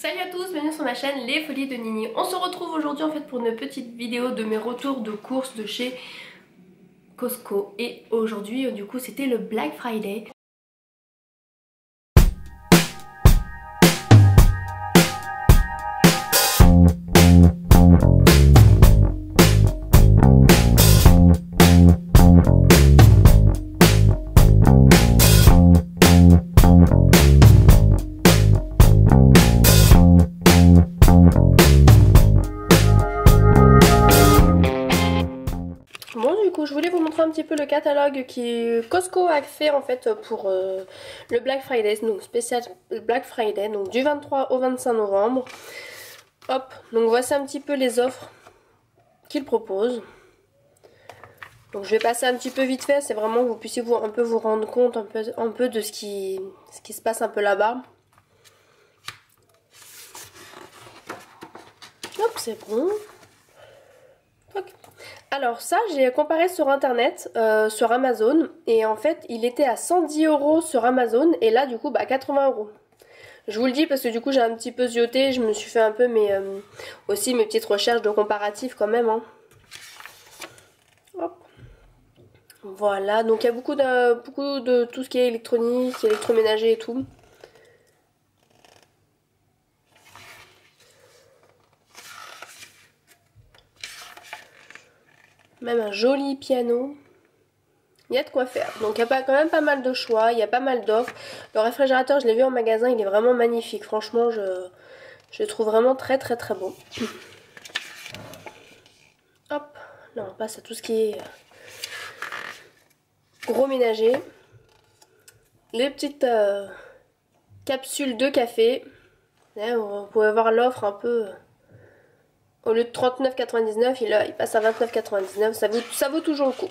Salut à tous, bienvenue sur ma chaîne Les Folies de Nini. On se retrouve aujourd'hui en fait pour une petite vidéo de mes retours de courses de chez Costco. Et aujourd'hui du coup c'était le Black Friday. Je voulais vous montrer un petit peu le catalogue qui Costco a fait en fait pour le Black Friday, donc spécial Black Friday, donc du 23 au 25 novembre. Hop, donc voici un petit peu les offres qu'ils proposent. Donc je vais passer un petit peu vite fait, c'est vraiment que vous puissiez un peu vous rendre compte un peu de ce qui se passe un peu là-bas. Hop, c'est bon. Alors ça j'ai comparé sur internet, sur Amazon, et en fait il était à 110 € sur Amazon et là du coup 80 €. Je vous le dis parce que du coup j'ai un petit peu zioté, je me suis fait un peu aussi mes petites recherches de comparatif quand même. Hein. Hop. Voilà, donc il y a beaucoup de tout ce qui est électronique, électroménager et tout. Même un joli piano. Il y a de quoi faire. Donc il y a quand même pas mal de choix, il y a pas mal d'offres. Le réfrigérateur, je l'ai vu en magasin, il est vraiment magnifique. Franchement, je le trouve vraiment très beau. Hop, là on passe à tout ce qui est gros ménager. Les petites capsules de café. Là, vous pouvez voir l'offre un peu... Au lieu de 39,99, il passe à 29,99. Ça vaut toujours le coup.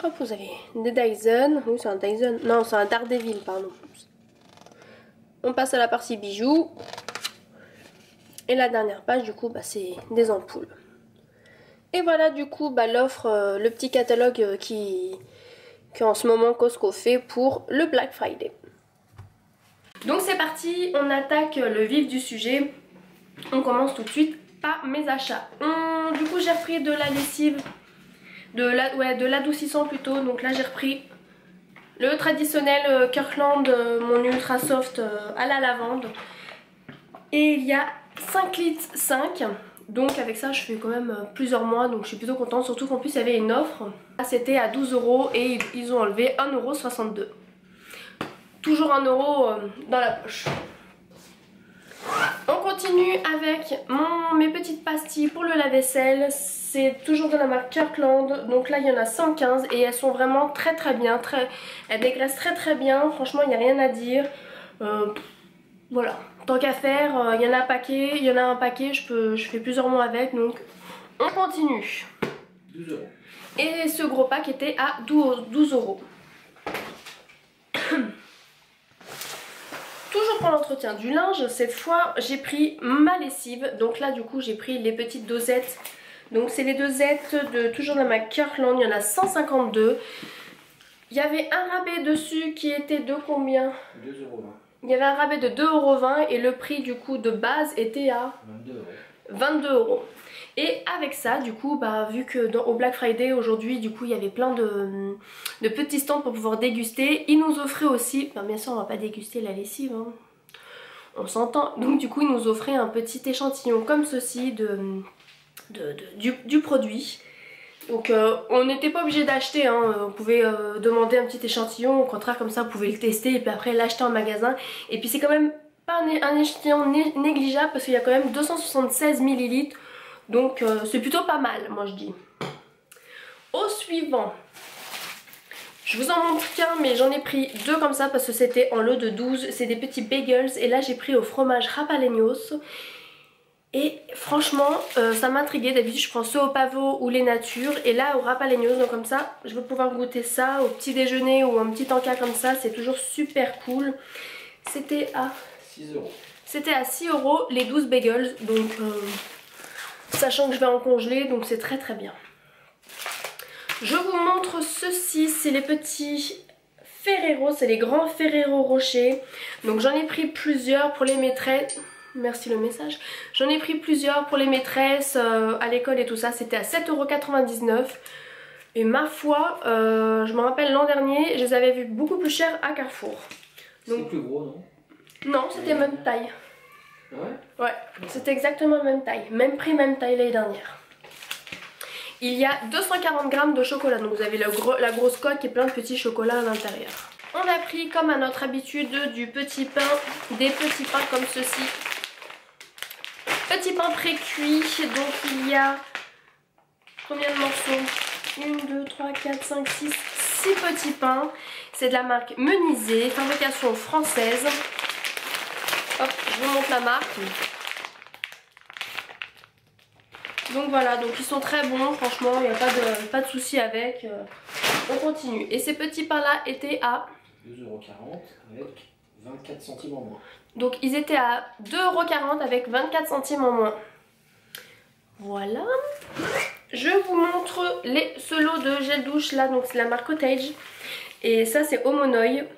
Hop, vous avez des Dyson. Oui, c'est un Dyson. Non, c'est un Daredevil, pardon. On passe à la partie bijoux. Et la dernière page, du coup, c'est des ampoules. Et voilà, du coup, l'offre, le petit catalogue qu'en ce moment Costco fait pour le Black Friday. Donc c'est parti, on attaque le vif du sujet. On commence tout de suite par mes achats. Du coup j'ai repris de la lessive, de l'adoucissant plutôt. Donc là j'ai repris le traditionnel Kirkland, mon ultra soft à la lavande. Et il y a 5 litres 5. Donc avec ça je fais quand même plusieurs mois, donc je suis plutôt contente. Surtout qu'en plus il y avait une offre. C'était à 12 € et ils ont enlevé 1,62 €. Toujours 1 € dans la poche. On continue avec mes petites pastilles pour le lave-vaisselle. C'est toujours de la marque Kirkland. Donc là il y en a 115 et elles sont vraiment très bien. Elles dégraissent très bien. Franchement il n'y a rien à dire. Voilà. Tant qu'à faire, il y en a un paquet. Je fais plusieurs mois avec. Donc on continue. 12 €. Et ce gros pack était à 12 €. Toujours pour l'entretien du linge, cette fois j'ai pris ma lessive. Donc là du coup j'ai pris les petites dosettes. Donc c'est les dosettes de toujours de la marque Kirkland, il y en a 152. Il y avait un rabais dessus qui était de combien? 2,20 €. Il y avait un rabais de 2,20 € et le prix du coup de base était à 22 €. Et avec ça du coup vu que au Black Friday aujourd'hui du coup il y avait plein de petits stands pour pouvoir déguster, ils nous offraient aussi, bien sûr on va pas déguster la lessive hein, on s'entend, donc du coup ils nous offraient un petit échantillon comme ceci du produit. Donc on n'était pas obligé d'acheter hein. On pouvait demander un petit échantillon, au contraire comme ça vous pouvez le tester et puis après l'acheter en magasin. Et puis c'est quand même pas un échantillon négligeable parce qu'il y a quand même 276 ml. Donc c'est plutôt pas mal moi je dis. Au suivant, je vous en montre qu'un mais j'en ai pris deux comme ça parce que c'était en lot de 12. C'est des petits bagels et là j'ai pris au fromage Rapaleños. Et franchement ça m'intriguait, d'habitude je prends ceux au pavot ou les natures. Et là au Rapaleños, donc comme ça je vais pouvoir goûter ça au petit déjeuner ou un petit encas comme ça. C'est toujours super cool. C'était à 6 €. C'était à 6 € les 12 bagels. Donc sachant que je vais en congeler, donc c'est très bien. Je vous montre ceci, c'est les petits Ferrero, c'est les grands Ferrero Rocher. Donc j'en ai pris plusieurs pour les maîtresses. Merci le message. J'en ai pris plusieurs pour les maîtresses à l'école et tout ça. C'était à 7,99 €. Et ma foi, je me rappelle l'an dernier, je les avais vus beaucoup plus chers à Carrefour. C'est plus gros, non? Non, c'était même taille. Ouais? Ouais, c'était exactement la même taille. Même prix, même taille l'année dernière. Il y a 240 grammes de chocolat. Donc vous avez la grosse coque et plein de petits chocolats à l'intérieur. On a pris, comme à notre habitude, du petit pain. Des petits pains comme ceci. Petit pain pré-cuit. Donc il y a combien de morceaux? 1, 2, 3, 4, 5, 6 petits pains. C'est de la marque Menisé, fabrication française. Hop, je vous montre la marque. Donc voilà, donc ils sont très bons, franchement, il n'y a pas de souci avec. On continue. Et ces petits pains là étaient à 2,40 € avec 24 centimes en moins. Donc ils étaient à 2,40 € avec 24 centimes en moins. Voilà. Je vous montre ce lot de gel douche là, donc c'est la marque Cottage. Et ça c'est Homonoi.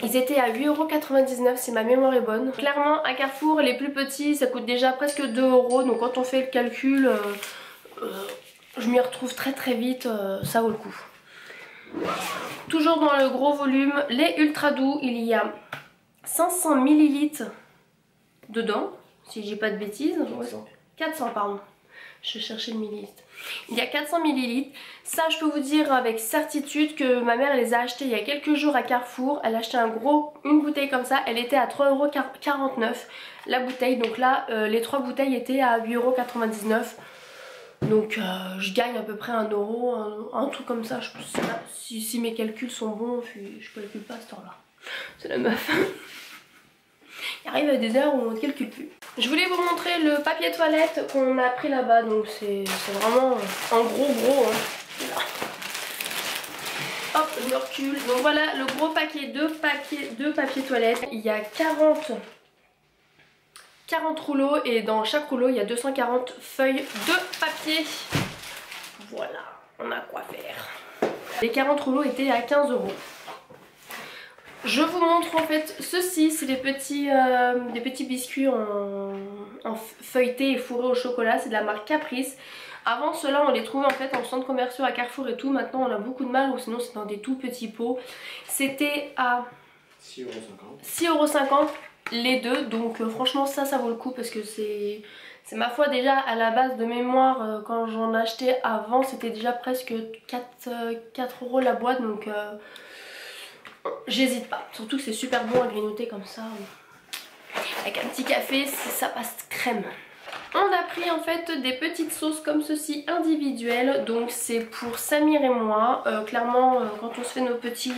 Ils étaient à 8,99 € si ma mémoire est bonne. Clairement à Carrefour les plus petits ça coûte déjà presque 2 €. Donc quand on fait le calcul, je m'y retrouve très vite, ça vaut le coup. Toujours dans le gros volume, les ultra doux, il y a 500 ml dedans, si je dis pas de bêtises. 400 pardon. Je cherchais le millilitre. Il y a 400 ml. Ça, je peux vous dire avec certitude que ma mère les a achetés il y a quelques jours à Carrefour. Elle a acheté une bouteille comme ça. Elle était à 3,49 € la bouteille. Donc là, les 3 bouteilles étaient à 8,99 €. Donc je gagne à peu près 1 €, un truc comme ça. Je sais pas, si mes calculs sont bons, je calcule pas à ce temps-là. C'est la meuf. Il arrive à des heures où on ne calcule plus. Je voulais vous montrer le papier toilette qu'on a pris là-bas. Donc c'est vraiment en gros. Hein. Hop, je recule. Donc voilà le gros paquet de papier toilette. Il y a 40 rouleaux et dans chaque rouleau il y a 240 feuilles de papier. Voilà, on a quoi faire. Les 40 rouleaux étaient à 15 €. Je vous montre en fait ceci, c'est des petits biscuits en feuilleté et fourré au chocolat, c'est de la marque Caprice. Avant cela on les trouvait en fait en centre commerciaux à Carrefour et tout, maintenant on a beaucoup de mal ou sinon c'est dans des tout petits pots. C'était à 6,50 € les deux, donc franchement ça vaut le coup parce que c'est ma foi déjà à la base de mémoire quand j'en achetais avant c'était déjà presque 4 € la boîte donc... j'hésite pas, surtout que c'est super bon à grignoter comme ça. Avec un petit café, ça passe crème. On a pris en fait des petites sauces comme ceci individuelles. Donc c'est pour Samir et moi. Clairement quand on se fait nos petites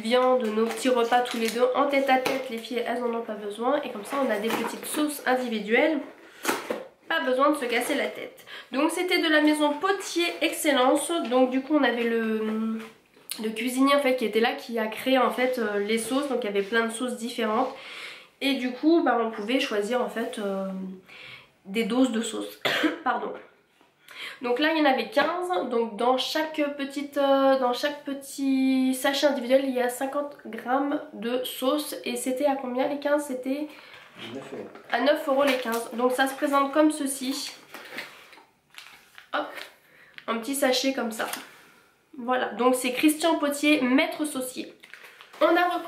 viandes, nos petits repas tous les deux en tête à tête, les filles elles en ont pas besoin. Et comme ça on a des petites sauces individuelles. Pas besoin de se casser la tête. Donc c'était de la maison Potier Excellence. Donc du coup on avait le cuisinier en fait qui était là qui a créé en fait les sauces, donc il y avait plein de sauces différentes et du coup bah, on pouvait choisir en fait des doses de sauce. Pardon. Donc là il y en avait 15, donc dans chaque petit sachet individuel il y a 50 grammes de sauce et c'était à combien les 15? C'était 9 €. à 9 € les 15, donc ça se présente comme ceci. Hop, un petit sachet comme ça. Voilà, donc c'est Christian Potier, maître saucier. On a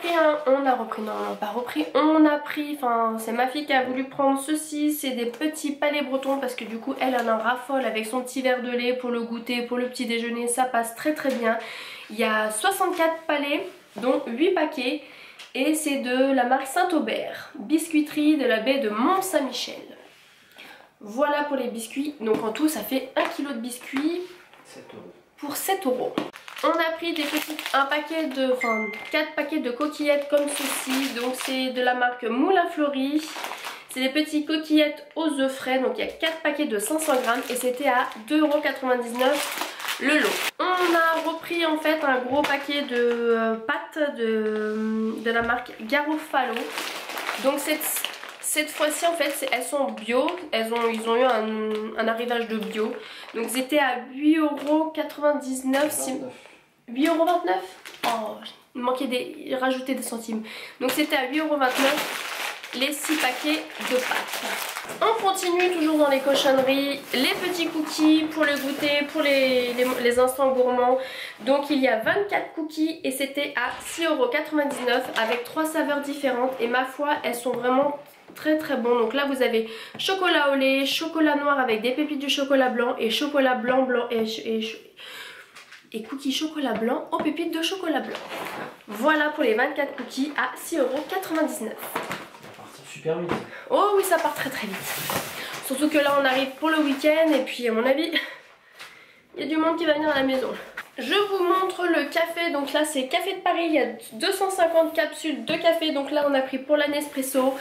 pris, enfin c'est ma fille qui a voulu prendre ceci, c'est des petits palais bretons parce que du coup elle en raffole avec son petit verre de lait pour le goûter, pour le petit déjeuner, ça passe très bien. Il y a 64 palais, dont 8 paquets et c'est de la marque Saint-Aubert, biscuiterie de la baie de Mont-Saint-Michel. Voilà pour les biscuits, donc en tout ça fait 1 kg de biscuits. 7 €. Pour 7 €. On a pris 4 paquets de coquillettes comme ceci. Donc c'est de la marque Moulin Fleuri. C'est des petites coquillettes aux œufs frais. Donc il y a 4 paquets de 500 grammes et c'était à 2,99 € le lot. On a repris en fait un gros paquet de pâtes de la marque Garofalo. Donc cette fois-ci en fait elles sont bio, ils ont eu un arrivage de bio. Donc c'était à 8,99 €. Si... 8,29 €. Oh, il manquait des... rajouter des centimes. Donc c'était à 8,29 € les 6 paquets de pâtes. On continue toujours dans les cochonneries, les petits cookies pour le goûter, pour les instants gourmands. Donc il y a 24 cookies et c'était à 6,99 € avec 3 saveurs différentes. Et ma foi, elles sont vraiment très très bons. Donc là vous avez chocolat au lait, chocolat noir avec des pépites de chocolat blanc et chocolat blanc et cookies chocolat blanc aux pépites de chocolat blanc. Voilà pour les 24 cookies à 6,99 €. Super vite. Oh oui, ça part très très vite. Surtout que là on arrive pour le week-end et puis à mon avis il y a du monde qui va venir à la maison. Je vous montre le café. Donc là c'est Café de Paris, il y a 250 capsules de café. Donc là on a pris pour la Nespresso.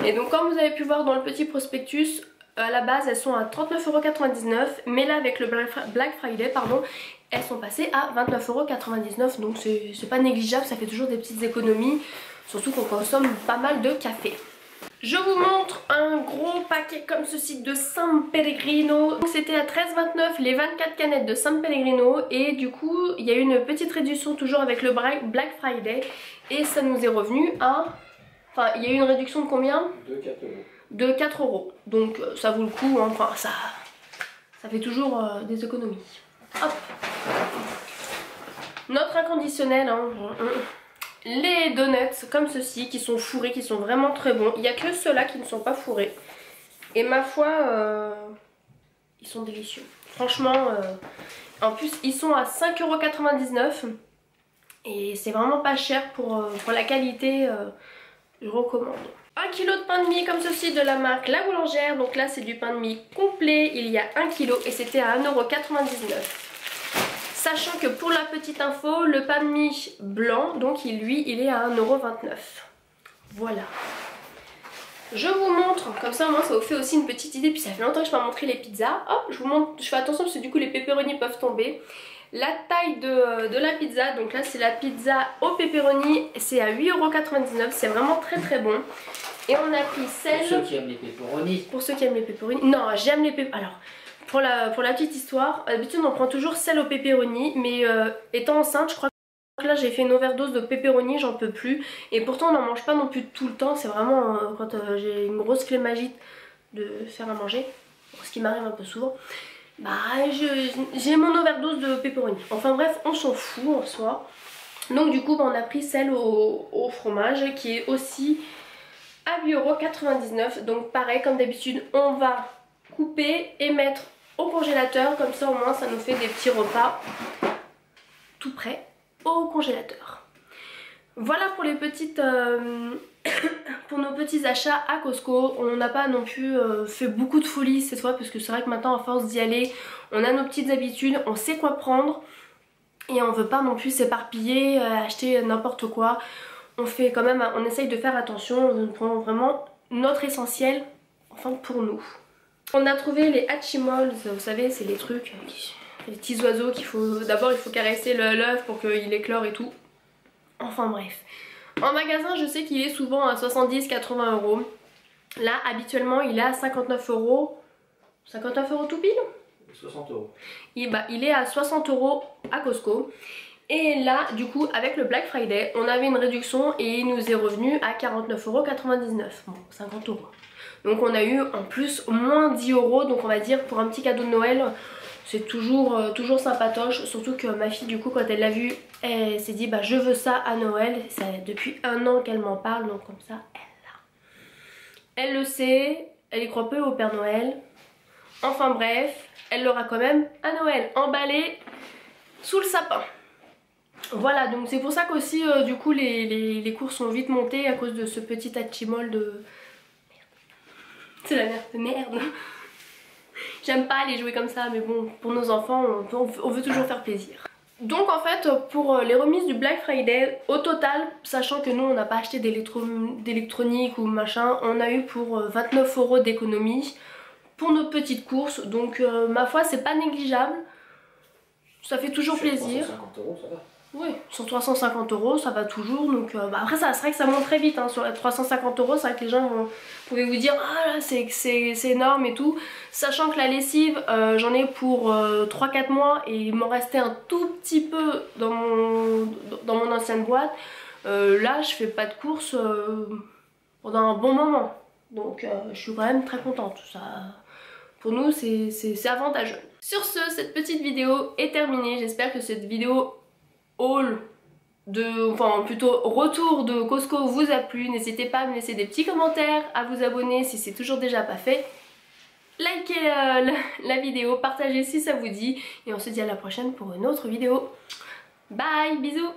Et donc comme vous avez pu voir dans le petit prospectus, à la base elles sont à 39,99 €. Mais là avec le Black Friday pardon, elles sont passées à 29,99 €. Donc c'est pas négligeable, ça fait toujours des petites économies. Surtout qu'on consomme pas mal de café. Je vous montre un gros paquet comme ceci de San Pellegrino. C'était à 13,29 € les 24 canettes de San Pellegrino. Et du coup il y a eu une petite réduction toujours avec le Black Friday. Et ça nous est revenu à... Enfin il y a eu une réduction de combien? De 4 €. De 4 €. Donc ça vaut le coup, hein. Enfin ça fait toujours des économies. Hop. Notre inconditionnel, hein. Les donuts comme ceci qui sont fourrés, qui sont vraiment très bons. Il n'y a que ceux-là qui ne sont pas fourrés. Et ma foi, ils sont délicieux. Franchement, en plus ils sont à 5,99 €. Et c'est vraiment pas cher pour la qualité, je recommande. 1 kg de pain de mie comme ceci de la marque La Boulangère. Donc là c'est du pain de mie complet, il y a 1 kg et c'était à 1,99 €. Sachant que pour la petite info, le pain de mie blanc, donc lui, il est à 1,29 €. Voilà. Je vous montre, comme ça au moins ça vous fait aussi une petite idée. Puis ça fait longtemps que je n'ai pas montré les pizzas. Hop, je vous montre, je fais attention parce que du coup les pepperoni peuvent tomber. La taille de la pizza, donc là c'est la pizza au pepperoni, c'est à 8,99 €. C'est vraiment très très bon. Et on a pris celle... Pour ceux qui aiment les pepperoni. Pour ceux qui aiment les pepperoni. Non, j'aime les pepperoni. Alors... Pour la petite histoire, d'habitude on prend toujours celle au pepperoni, mais étant enceinte, je crois que là j'ai fait une overdose de pepperoni, j'en peux plus. Et pourtant on n'en mange pas non plus tout le temps, c'est vraiment quand j'ai une grosse flémagite de faire à manger, ce qui m'arrive un peu souvent, bah j'ai mon overdose de pepperoni. Enfin bref, on s'en fout en soi. Donc du coup bah, on a pris celle au fromage qui est aussi à 8,99 €. Donc pareil, comme d'habitude, on va couper et mettre au congélateur, comme ça au moins ça nous fait des petits repas tout prêts au congélateur. Voilà pour les petites pour nos petits achats à Costco. On n'a pas non plus fait beaucoup de folie cette fois parce que c'est vrai que maintenant à force d'y aller, on a nos petites habitudes, on sait quoi prendre et on veut pas non plus s'éparpiller, acheter n'importe quoi. On fait quand même, on essaye de faire attention, on prend vraiment notre essentiel, enfin pour nous. On a trouvé les Hatchimals, vous savez c'est les trucs, les petits oiseaux qu'il faut, d'abord il faut caresser l'œuf pour qu'il éclore et tout. Enfin bref. En magasin je sais qu'il est souvent à 70-80 €. Là habituellement il est à 59 €. 59 € tout pile 60 €. Il est à 60 € à Costco. Et là du coup avec le Black Friday on avait une réduction et il nous est revenu à 49,99 €. Bon 50 €. Donc on a eu en plus moins 10 €. Donc on va dire pour un petit cadeau de Noël c'est toujours sympatoche. Surtout que ma fille du coup quand elle l'a vu, elle s'est dit bah je veux ça à Noël. C'est depuis 1 an qu'elle m'en parle, donc comme ça elle le sait. Elle y croit peu au Père Noël. Enfin bref, elle l'aura quand même à Noël, emballé sous le sapin. Voilà, donc c'est pour ça qu'aussi du coup les cours sont vite montés à cause de ce petit Hatchimal de... C'est la merde de merde. J'aime pas les jouer comme ça, mais bon, pour nos enfants, on veut toujours faire plaisir. Donc en fait, pour les remises du Black Friday, au total, sachant que nous on n'a pas acheté d'électronique ou machin, on a eu pour 29 € d'économie pour nos petites courses. Donc ma foi, c'est pas négligeable. Ça fait toujours plaisir. 50 €, ça va. Oui, sur 350 € ça va toujours, donc après c'est vrai que ça monte très vite, hein. Sur les 350 €, c'est vrai que les gens pouvaient vous dire ah là c'est énorme et tout, sachant que la lessive j'en ai pour 3-4 mois et il m'en restait un tout petit peu dans mon ancienne boîte. Là je fais pas de courses pendant un bon moment, donc je suis quand même très contente. Ça, pour nous c'est avantageux. Sur ce, cette petite vidéo est terminée, j'espère que cette vidéo haul enfin plutôt retour de Costco vous a plu. N'hésitez pas à me laisser des petits commentaires, à vous abonner si c'est toujours déjà pas fait, likez la vidéo, partagez si ça vous dit et on se dit à la prochaine pour une autre vidéo. Bye, bisous.